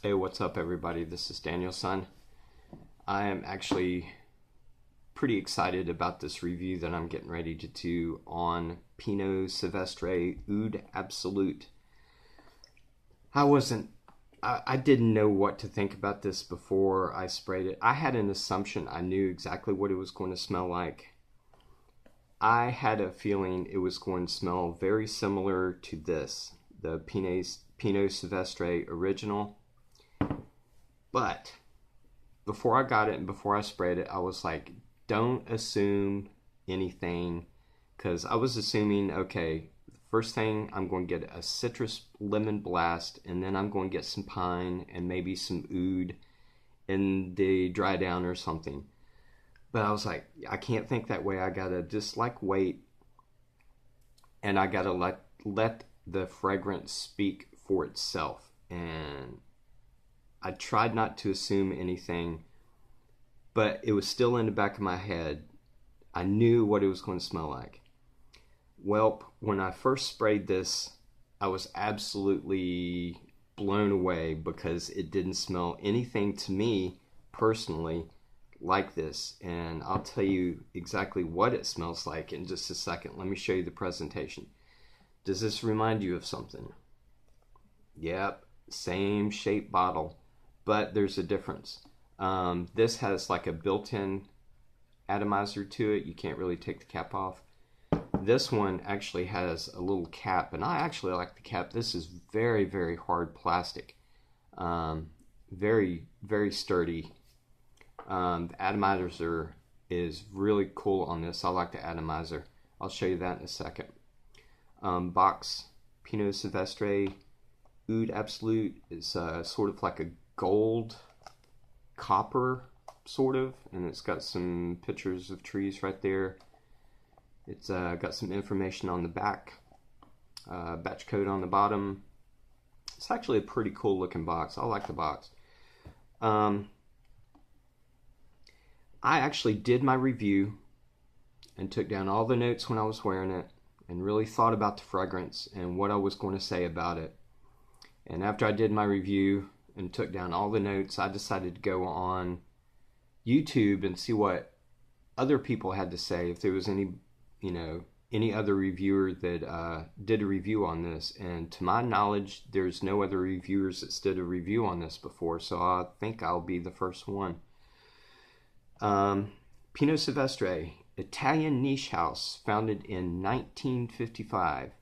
Hey, what's up, everybody? This is Daniel's son. I am actually pretty excited about this review that I'm getting ready to do on Pino Silvestre Oud Absolute. I didn't know what to think about this before I sprayed it. I had an assumption I knew exactly what it was going to smell like. I had a feeling it was going to smell very similar to this, the Pino Silvestre Original. But before I got it and before I sprayed it, I was like, don't assume anything, because I was assuming, okay, first thing, I'm going to get a citrus lemon blast, and then I'm going to get some pine and maybe some oud in the dry down or something. But I was like, I can't think that way. I gotta just wait, and I gotta let the fragrance speak for itself. And I tried not to assume anything, but it was still in the back of my head. I knew what it was going to smell like. Well, when I first sprayed this, I was absolutely blown away because it didn't smell anything to me personally like this. And I'll tell you exactly what it smells like in just a second. Let me show you the presentation. Does this remind you of something? Yep, same shape bottle, but there's a difference. This has like a built-in atomizer to it. You can't really take the cap off. This one actually has a little cap, and I actually like the cap. This is very, very hard plastic. Very, very sturdy. The atomizer is really cool on this. I like the atomizer. I'll show you that in a second. Box Pino Silvestre Oud Absolute is sort of like a gold copper sort of, and it's got some pictures of trees right there. It's got some information on the back, batch code on the bottom. It's actually a pretty cool looking box. I like the box. I actually did my review and took down all the notes when I was wearing it and really thought about the fragrance and what I was going to say about it. And after I did my review and took down all the notes, I decided to go on YouTube and see what other people had to say, if there was any other reviewer that did a review on this. And to my knowledge, there's no other reviewers that did a review on this before, so I think I'll be the first one. Pino Silvestre, Italian niche house, founded in 1955.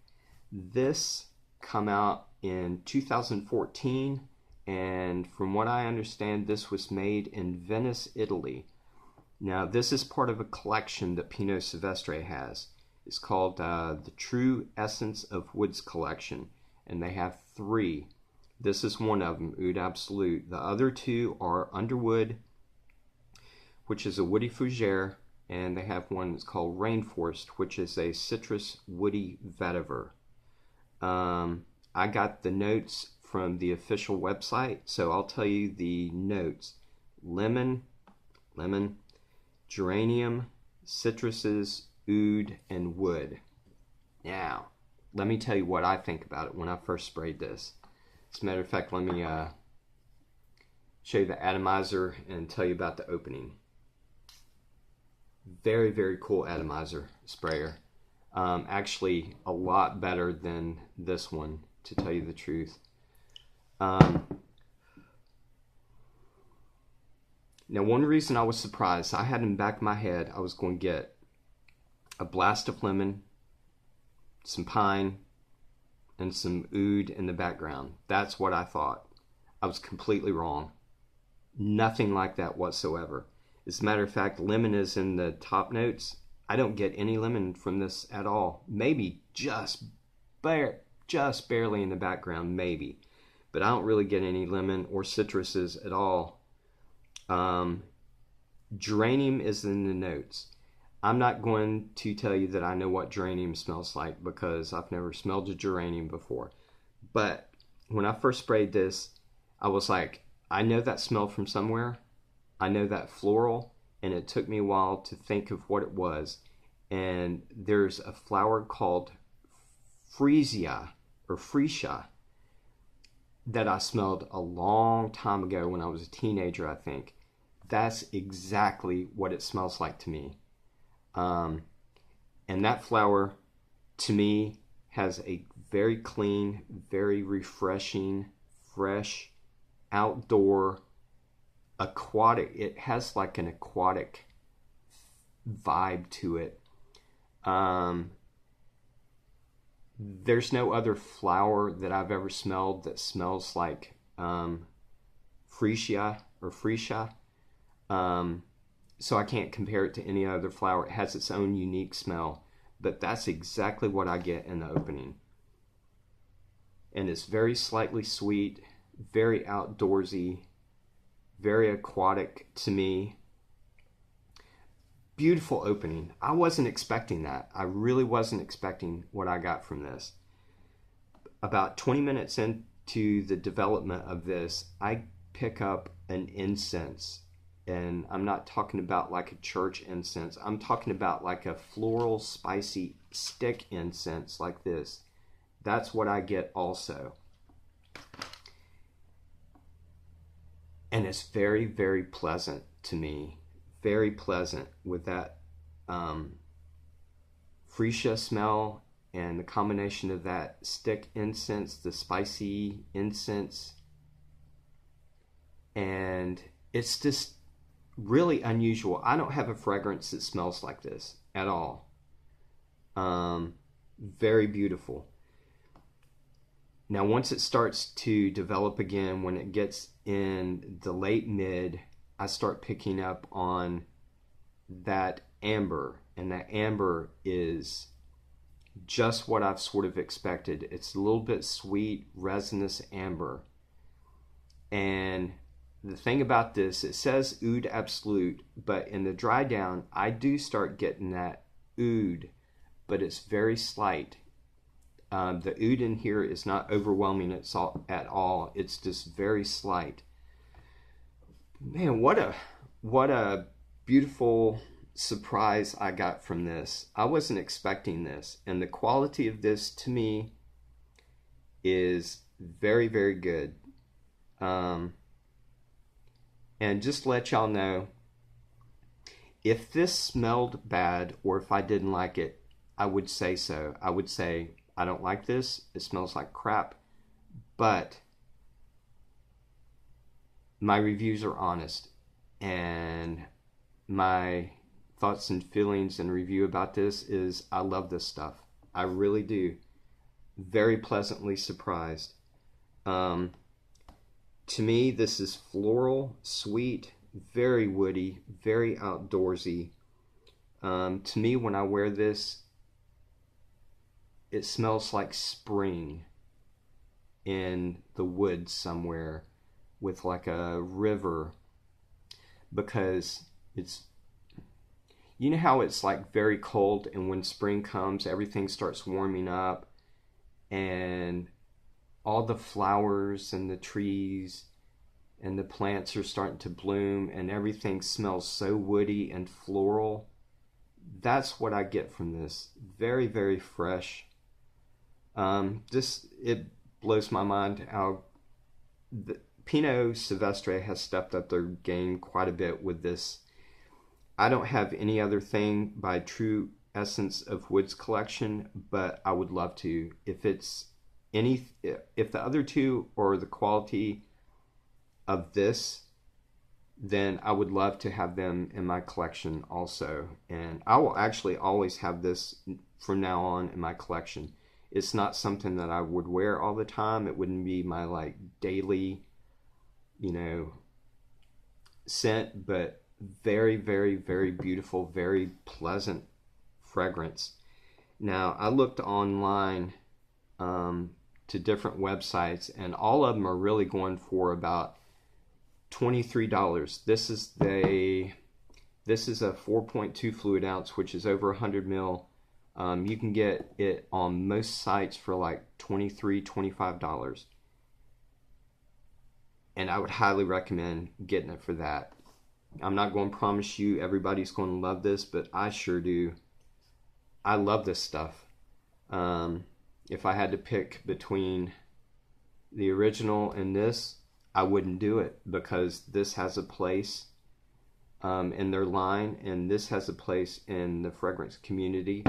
This come out in 2014, and from what I understand, this was made in Venice, Italy. Now, this is part of a collection that Pino Silvestre has. It's called the True Essence of Woods collection, and they have 3. This is one of them, Oud Absolute. The other 2 are Underwood, which is a woody fougere, and they have one that's called Rainforest, which is a citrus woody vetiver. I got the notes from the official website, so I'll tell you the notes. Lemon, geranium, citruses, oud, and wood. Now, let me tell you what I think about it when I first sprayed this. As a matter of fact, let me show you the atomizer and tell you about the opening. Very, very cool atomizer sprayer. Actually, a lot better than this one, to tell you the truth. Now, one reason I was surprised, I had in the back of my head I was going to get a blast of lemon, some pine, and some oud in the background. That's what I thought. I was completely wrong. Nothing like that whatsoever. As a matter of fact, lemon is in the top notes. I don't get any lemon from this at all. Maybe just barely in the background, maybe. But I don't really get any lemon or citruses at all. Geranium is in the notes. I'm not going to tell you that I know what geranium smells like, because I've never smelled a geranium before. But when I first sprayed this, I was like, I know that smell from somewhere. I know that floral, and it took me a while to think of what it was. And there's a flower called freesia that I smelled a long time ago when I was a teenager, I think. That's exactly what it smells like to me. And that flower, to me, has a very clean, very refreshing, fresh, outdoor, aquatic. It has like an aquatic vibe to it. There's no other flower that I've ever smelled that smells like freesia or freesia. So I can't compare it to any other flower. It has its own unique smell, but that's exactly what I get in the opening. And it's very slightly sweet, very outdoorsy, very aquatic to me. Beautiful opening. I wasn't expecting that. I really wasn't expecting what I got from this. About 20 minutes into the development of this, I pick up an incense. And I'm not talking about like a church incense. I'm talking about like a floral, spicy stick incense like this. That's what I get also. And it's very, very pleasant to me. Very pleasant with that freesia smell and the combination of that stick incense, the spicy incense. And it's just really unusual. I don't have a fragrance that smells like this at all. Very beautiful. Now, once it starts to develop again, when it gets in the late mid, I start picking up on that amber, and that amber is just what I've sort of expected. It's a little bit sweet, resinous amber. And the thing about this, it says Oud Absolute, but in the dry down, I do start getting that oud, but it's very slight. The oud in here is not overwhelming at all. It's just very slight. Man, what a beautiful surprise I got from this. I wasn't expecting this, and the quality of this to me is very, very good. And just to let y'all know, if this smelled bad or if I didn't like it, I would say so. I would say, I don't like this. It smells like crap. But my reviews are honest. And my thoughts and feelings and review about this is I love this stuff. I really do. Very pleasantly surprised. To me, this is floral, sweet, very woody, very outdoorsy. To me, when I wear this, it smells like spring in the woods somewhere with like a river, because it's, you know how it's like very cold, and when spring comes, everything starts warming up, and all the flowers and the trees and the plants are starting to bloom, and everything smells so woody and floral. That's what I get from this. Very, very fresh. It blows my mind how Pino Silvestre has stepped up their game quite a bit with this. I don't have any other thing by True Essence of Woods collection, but I would love to. If the other two are the quality of this, then I would love to have them in my collection also. And I will actually always have this from now on in my collection. It's not something that I would wear all the time. It wouldn't be my like daily, scent, but very, very, very beautiful, very pleasant fragrance. Now, I looked online to different websites, and all of them are really going for about $23. This is a 4.2 fluid ounce, which is over 100 mil. You can get it on most sites for like $23, $25. And I would highly recommend getting it for that. I'm not going to promise you everybody's going to love this, but I sure do. I love this stuff. If I had to pick between The original and this, I wouldn't do it because this has a place in their line, and this has a place in the fragrance community,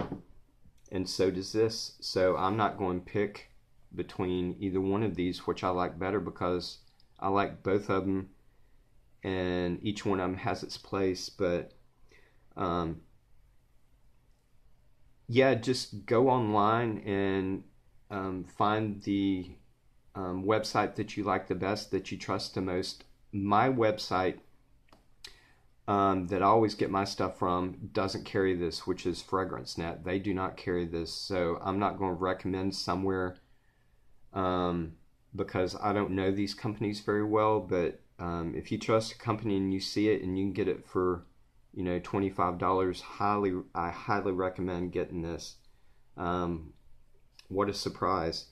and so does this. So I'm not going to pick between either one of these, which I like better, because I like both of them, and each one of them has its place. But yeah, just go online and find the website that you like the best, that you trust the most. My website that I always get my stuff from doesn't carry this, which is FragranceNet. They do not carry this, so I'm not going to recommend somewhere because I don't know these companies very well. But if you trust a company and you see it and you can get it for, you know, $25, I highly recommend getting this. What a surprise.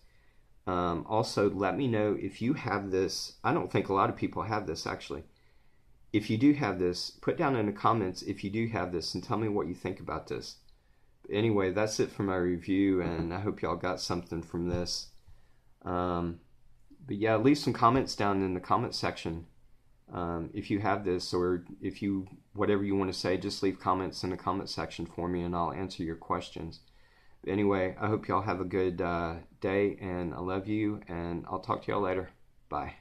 Also, let me know if you have this. I don't think a lot of people have this, actually. If you do have this, put down in the comments if you do have this and tell me what you think about this. But anyway, that's it for my review, and I hope y'all got something from this. But yeah, leave some comments down in the comment section. If you have this, or if you, whatever you want to say, just leave comments in the comment section for me and I'll answer your questions. But anyway, I hope y'all have a good day, and I love you, and I'll talk to y'all later. Bye.